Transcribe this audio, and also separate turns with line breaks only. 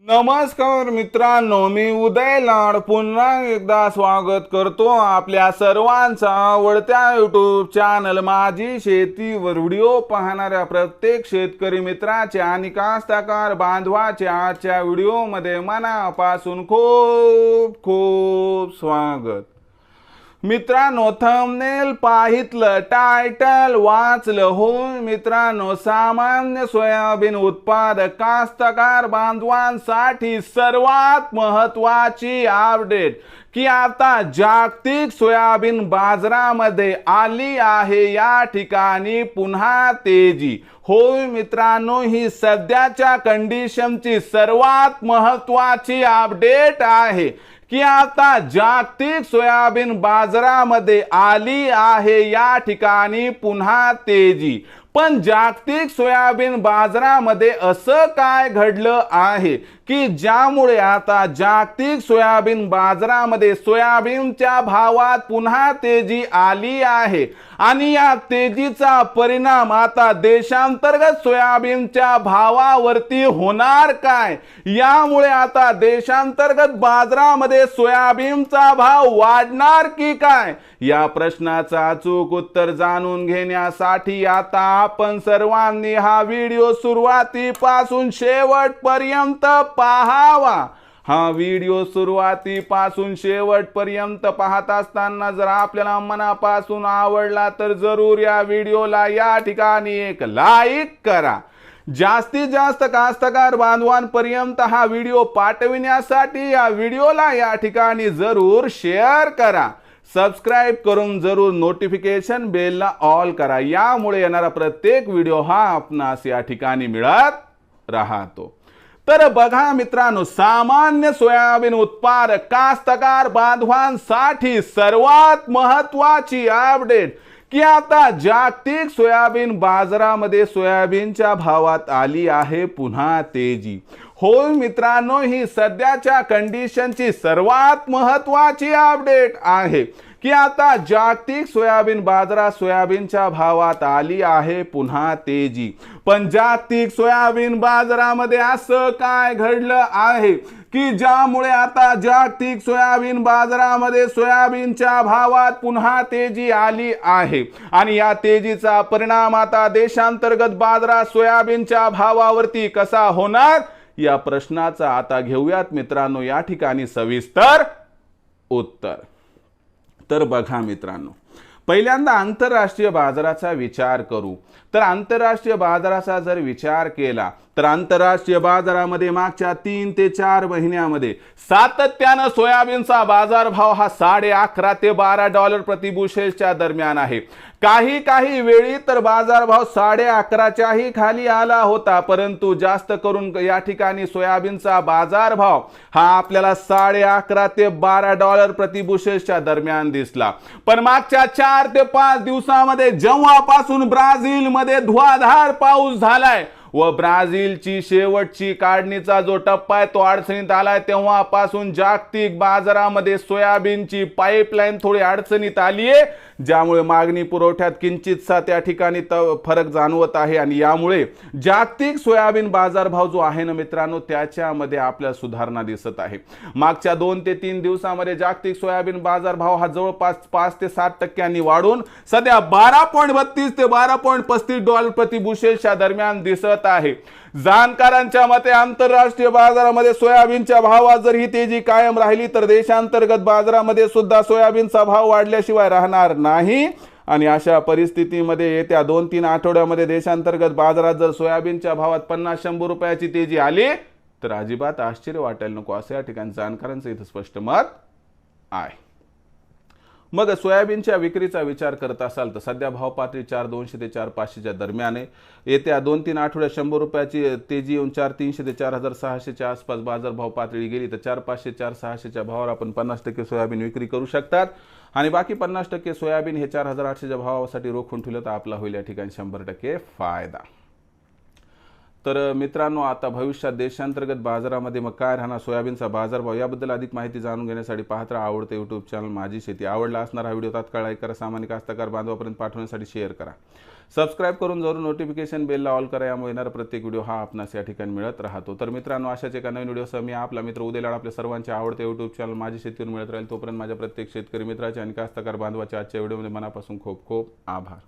नमस्कार मित्रांनो, मी उदय लाड पुन्हा एकदा स्वागत करतो आपल्या सर्वांचा आवडत्या यूट्यूब चॅनल माझी शेतीवर व्हिडिओ पाहणाऱ्या प्रत्येक शेतकरी मित्राचे आणि कास्तकार बांधवाचे आजच्या व्हिडिओमध्ये मनापासून खूप खूप स्वागत। मित्रांनो, थंबनेल पाहितलं, टायटल वाचलं हो मित्रांनो, सामान्य सोयाबीन उत्पादक कास्तकार बांधवांसाठी सर्वात महत्त्वाची अपडेट की आता जागतिक सोयाबीन बाजारामध्ये आली आहे या ठिकाणी पुन्हा तेजी। होय मित्रांनो, ही सध्याच्या कंडिशनची सर्वात महत्त्वाची अपडेट आहे की आता जागतिक सोयाबीन बाजारामध्ये आली आहे या ठिकाणी पुन्हा तेजी। पण जागतिक सोयाबीन बाजारामध्ये असं काय घडलं आहे की ज्यामुळे आता जागतिक सोयाबीन बाजारामध्ये सोयाबीनच्या भावात पुन्हा तेजी आली आहे आणि या तेजीचा परिणाम आता देशांतर्गत सोयाबीनच्या भावावरती होणार काय? यामुळे आता देशांतर्गत बाजारामध्ये सोयाबीनचा भाव वाढणार की काय? या प्रश्नाचं अचूक उत्तर जाणून घेण्यासाठी आता आपण सर्वांनी हा व्हिडिओ सुरुवातीपासून शेवटपर्यंत पाहावा। हा व्हिडिओ सुरुवातीपासून शेवटपर्यंत पाहत असताना जर आपल्याला मनापासून आवडला तर जरूर या व्हिडिओला या ठिकाणी एक लाईक करा। जास्तीत जास्त कास्तकार बांधवांपर्यंत हा व्हिडिओ पाठविण्यासाठी या व्हिडिओला या ठिकाणी जरूर शेअर करा। सबस्क्राइब करून जरूर नोटिफिकेशन बेलला ऑल करा, यामुळे येणारा प्रत्येक व्हिडिओ हा आपणास या ठिकाणी मिळत राहतो। तर बघा मित्रांनो, सामान्य सोयाबीन उत्पादक कास्तकार बांधवांसाठी सर्वात महत्त्वाची अपडेट की आता जागतिक सोयाबीन बाजारामध्ये सोयाबीनच्या भावात आली आहे पुन्हा तेजी। होय मित्रांनो, ही सध्याच्या कंडिशनची सर्वात महत्त्वाची अपडेट आहे की आता जागतिक सोयाबीन बाजारात सोयाबीनच्या भावात आली आहे पुन्हा तेजी। पण जागतिक सोयाबीन बाजारामध्ये असं काय घडलं आहे की ज्यामुळे आता जागतिक सोयाबीन बाजारामध्ये सोयाबीनच्या भावात पुन्हा तेजी आली आहे आणि या तेजीचा परिणाम आता देशांतर्गत बाजारात सोयाबीनच्या भावावरती कसा होणार? या प्रश्नाचा आता घेऊयात मित्रांनो या ठिकाणी सविस्तर उत्तर। तर बघा मित्रांनो, पहिल्यांदा आंतरराष्ट्रीय बाजाराचा विचार करू तर आंतरराष्ट्रीय बाजाराचा जर विचार केला तर आंतरराष्ट्रीय बाजारामध्ये मागच्या 3 ते 4 महिन्यामध्ये सातत्याने सोयाबीनचा बाजारभाव हा 11.5 ते $12 प्रति बुशेलच्या दरम्यान आहे। काही वेळी तर बाजारभाव 11.5च्याही खाली आला होता, परंतु जास्त करून या ठिकाणी सोयाबीनचा बाजारभाव हा आपल्याला 11.5 ते $12 प्रति बुशेलच्या दरम्यान दिसला। पण मागच्या 4 ते 5 दिवसामध्ये जेव्हापासून ब्राझील मध्ये धुवाधार पाऊस झालाय व ब्राझीलची शेवटची काढणीचा जो टप्पा आहे तो अडचणीत आलाय, तेव्हापासून जागतिक बाजारामध्ये सोयाबीनची पाईपलाईन थोडी अडचणीत आली आहे, ज्यामुळे मागणी पुरवठ्यात किंचितसा त्या ठिकाणी फरक जाणवत आहे आणि यामुळे जागतिक सोयाबीन बाजारभाव जो आहे ना मित्रांनो त्याच्यामध्ये आपल्याला सुधारणा दिसत आहे। मागच्या 2 ते 3 दिवसामध्ये जागतिक सोयाबीन बाजारभाव हा जवळपास 5 ते 7% वाढून सध्या 12.32 ते $12.35 प्रति बुशेलच्या दरम्यान दिसत आहे। जाणकारांच्या मते आंतरराष्ट्रीय बाजारामध्ये सोयाबीनच्या भावात जर ही तेजी कायम राहिली तर देशांतर्गत बाजारामध्ये सुद्धा सोयाबीनचा भाव वाढल्याशिवाय राहणार नाही आणि अशा परिस्थितीमध्ये येत्या 2-3 आठवड्यामध्ये देशांतर्गत बाजारात जर सोयाबीनच्या भावात 50-100 रुपयाची तेजी आली तर अजिबात आश्चर्य वाटायला नको, असं या ठिकाणी जाणकारांचं इथं स्पष्ट मत आहे। मग सोयाबीनच्या विक्रीचा विचार करत असाल तर सध्या भाव पातळी 4,200 ते 4,500च्या दरम्यान आहे। येत्या 2-3 आठवड्यात 100 रुपयाची तेजी येऊन 4,300 ते 4,600च्या आसपास बाजारभाव पातळी गेली तर 4,500-4,600च्या भावावर आपण 50% सोयाबीन विक्री करू शकतात आणि बाकी 50% सोयाबीन हे 4,800च्या भावासाठी रोखून ठेवलं तर आपला होईल या ठिकाणी 100% फायदा। तर मित्रांनो, आता भविष्यात देशांतर्गत बाजारामध्ये मग काय राहणार, सोयाबीनचा बाजारभाव याबद्दल अधिक माहिती जाणून घेण्यासाठी पाहत राहा आवडते यूट्यूब चॅनल माझी शेती। आवडला असणारा व्हिडिओ तात्काळ लाईक करा, सामान्य कास्तकार बांधवापर्यंत पाठवण्यासाठी शेअर करा। सबस्क्राईब करून जरूर नोटिफिकेशन बेलला ऑल करा, यामुळे येणारा प्रत्येक व्हिडिओ हा आपणास या ठिकाणी मिळत राहतो। तर मित्रांनो, अशाच एका नवीन व्हिडिओसह मी आपला मित्र उदय लाड आपल्या सर्वांचे आवडते यूट्यूब चॅनल माझी शेतीवर मिळत राहील। तोपर्यंत माझ्या प्रत्येक शेतकरी मित्राचे आणि कास्तकार बांधवाचे आजच्या व्हिडिओमध्ये मनापासून खूप खूप आभार।